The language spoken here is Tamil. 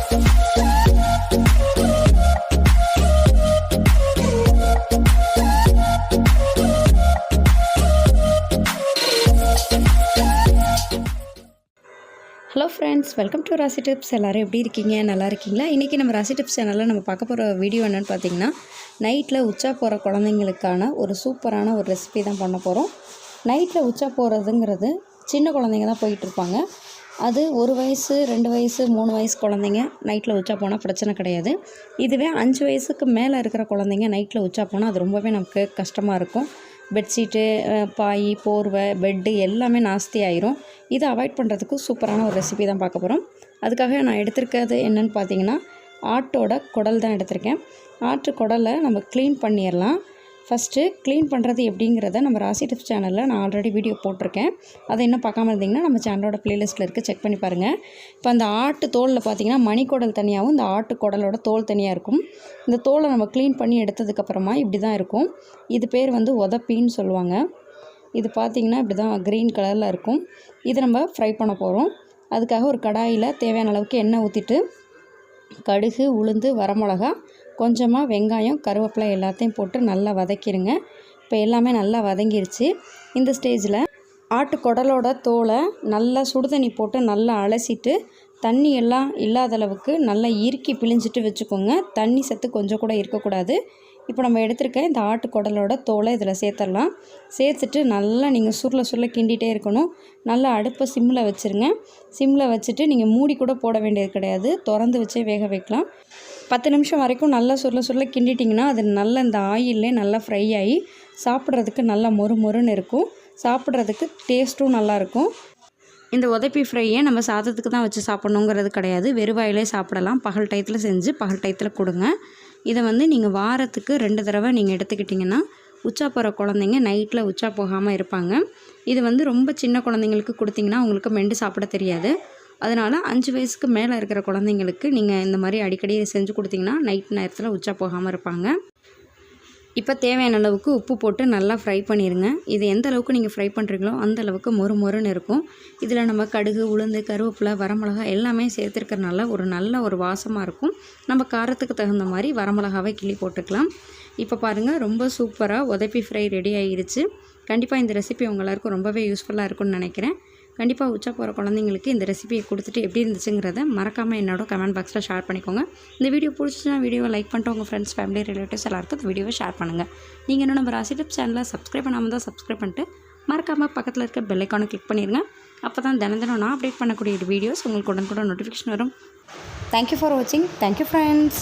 ஹலோ ஃப்ரெண்ட்ஸ், வெல்கம் டு ராசி டிப்ஸ். எல்லோரும் எப்படி இருக்கீங்க? நல்லா இருக்கீங்களா? இன்றைக்கி நம்ம ராசி டிப்ஸ் சேனலில் நம்ம பார்க்க போகிற வீடியோ என்னென்னு பார்த்தீங்கன்னா, நைட்டில் உச்சா போகிற குழந்தைங்களுக்கான ஒரு சூப்பரான ஒரு ரெசிபி தான் பண்ண போகிறோம். நைட்டில் உச்சா போகிறதுங்கிறது சின்ன குழந்தைங்க தான் போயிட்டுருப்பாங்க. அது 1 வயசு 2 வயசு 3 வயசு குழந்தைங்க நைட்டில் உச்சா போனால் பிரச்சனை கிடையாது. இதுவே 5 வயசுக்கு மேலே இருக்கிற குழந்தைங்க நைட்டில் உச்சா போனால் அது ரொம்பவே நமக்கு கஷ்டமாக இருக்கும். பெட்ஷீட்டு, பாய், போர்வை, பெட்டு எல்லாமே நாஸ்தி ஆயிரும். இதை அவாய்ட் பண்ணுறதுக்கு சூப்பரான ஒரு ரெசிபி தான் பார்க்க போகிறோம். அதுக்காக நான் எடுத்திருக்கிறது என்னென்னு பார்த்தீங்கன்னா, ஆட்டோட குடல் தான் எடுத்திருக்கேன். ஆட்டு குடலை நம்ம க்ளீன் பண்ணிடலாம். ஃபஸ்ட்டு க்ளீன் பண்ணுறது எப்படிங்கிறத நம்ம ராசி டிப்ஸ் சேனலில் நான் ஆல்ரெடி வீடியோ போட்டிருக்கேன். அதை இன்னும் பார்க்காம இருந்தீங்கன்னா நம்ம சேனலோட ப்ளேலிஸ்ட்டில் இருக்குது, செக் பண்ணி பாருங்கள். இப்போ அந்த ஆட்டு தோலில் பார்த்திங்கன்னா மணிக்குடல் தனியாகவும் இந்த ஆட்டு குடலோட தோல் தனியாக இருக்கும். இந்த தோலை நம்ம க்ளீன் பண்ணி எடுத்ததுக்கப்புறமா இப்படி தான் இருக்கும். இது பேர் வந்து உதப்பின்னு சொல்லுவாங்க. இது பார்த்திங்கன்னா இப்படி தான் க்ரீன் கலரில் இருக்கும். இதை நம்ம ஃப்ரை பண்ண போகிறோம். அதுக்காக ஒரு கடாயில் தேவையான அளவுக்கு எண்ணெய் ஊற்றிட்டு கடுகு, உளுந்து, வரமிளகா, கொஞ்சமாக வெங்காயம், கருவேப்பிலை எல்லாத்தையும் போட்டு நல்லா வதக்கிடுங்க. இப்போ எல்லாமே நல்லா வதங்கிருச்சு. இந்த ஸ்டேஜில் ஆட்டு குடலோட தோலை நல்லா சுடுதண்ணி போட்டு நல்லா அலசிட்டு தண்ணி எல்லாம் இல்லாத அளவுக்கு நல்லா இறுக்கி பிழிஞ்சிட்டு வச்சுக்கோங்க. தண்ணி சத்து கொஞ்சம் கூட இருக்கக்கூடாது. இப்போ நம்ம எடுத்துருக்க இந்த ஆட்டு குடலோட தோலை இதில் சேர்த்துடலாம். சேர்த்துட்டு நல்லா நீங்கள் சுருள கிண்டிகிட்டே இருக்கணும். நல்லா அடுப்பை சிம்மில் வச்சுருங்க. சிம்மில் வச்சுட்டு நீங்கள் மூடி கூட போட வேண்டியது கிடையாது, திறந்து வச்சே வேக வைக்கலாம். 10 நிமிஷம் வரைக்கும் நல்லா சுருள கிண்டிட்டிங்கன்னா அது நல்லா இந்த ஆயிலே நல்லா ஃப்ரை ஆகி சாப்பிட்றதுக்கு நல்லா மொறுன்னு இருக்கும். சாப்பிட்றதுக்கு டேஸ்ட்டும் நல்லாயிருக்கும். இந்த உதப்பி ஃப்ரையை நம்ம சாதத்துக்கு தான் வச்சு சாப்பிட்ணுங்கிறது கிடையாது, வெறுவாயிலே சாப்பிடலாம். பகல் டயத்தில் செஞ்சு பகல் டயத்தில் கொடுங்க. இதை வந்து நீங்கள் வாரத்துக்கு 2 தடவை நீங்கள் எடுத்துக்கிட்டிங்கன்னா உச்சா போகிற குழந்தைங்க நைட்டில் உச்சா போகாமல் இருப்பாங்க. இது வந்து ரொம்ப சின்ன குழந்தைங்களுக்கு கொடுத்திங்கன்னா அவங்களுக்கு மெண்டு சாப்பிட தெரியாது. அதனால் 5 வயசுக்கு மேலே இருக்கிற குழந்தைங்களுக்கு நீங்கள் இந்த மாதிரி அடிக்கடி செஞ்சு கொடுத்திங்கன்னா நைட் நேரத்தில் உச்சா போகாமல் இருப்பாங்க. இப்போ தேவையான அளவுக்கு உப்பு போட்டு நல்லா ஃப்ரை பண்ணிடுங்க. இது எந்த அளவுக்கு நீங்கள் ஃப்ரை பண்ணுறீங்களோ அந்த அளவுக்கு மொறுன்னு இருக்கும். இதில் நம்ம கடுகு, உளுந்து, கருவேப்பிலை, வரமிளகா எல்லாமே சேர்த்துருக்கறனால ஒரு நல்ல ஒரு வாசமாக இருக்கும். நம்ம காரத்துக்கு தகுந்த மாதிரி வரமிளகாவை கிள்ளி போட்டுக்கலாம். இப்போ பாருங்கள், ரொம்ப சூப்பராக உதப்பி ஃப்ரை ரெடி ஆகிடுச்சு. கண்டிப்பாக இந்த ரெசிபி உங்க எல்லாருக்கும் ரொம்பவே யூஸ்ஃபுல்லாக இருக்கும்னு நினைக்கிறேன். கண்டிப்பாக உச்சா போகிற குழந்தைங்களுக்கு இந்த ரெசிபியை கொடுத்துட்டு எப்படி இருந்துச்சுங்கிறத மறக்காமல் என்னோட கமெண்ட் பாக்ஸில் ஷேர் பண்ணிக்கோங்க. இந்த வீடியோ பிடிச்சிச்சுன்னா வீடியோவை லைக் பண்ணிட்டு உங்கள் ஃப்ரெண்ட்ஸ், ஃபேமிலி, ரிலேட்டிவ்ஸ் எல்லாருக்கும் இந்த வீடியோவை ஷேர் பண்ணுங்கள். நீங்கள் இன்னும் நம்ம ராசி டிப்ஸ் சேனலை சப்ஸ்கிரைப் பண்ணாமல் தான் சப்ஸ்கிரைப் பண்ணிட்டு மறக்காமல் பக்கத்தில் இருக்க பெல் ஐக்கானை கிளிக் பண்ணிடுங்க. அப்போ தான் தினம் நான் அப்டேட் பண்ணக்கூடிய வீடியோஸ் உங்களுக்கு உடனுக்குடன் நோட்டிஃபிகேஷன் வரும். தேங்க்யூ ஃபார் வாட்சிங். Thank you friends.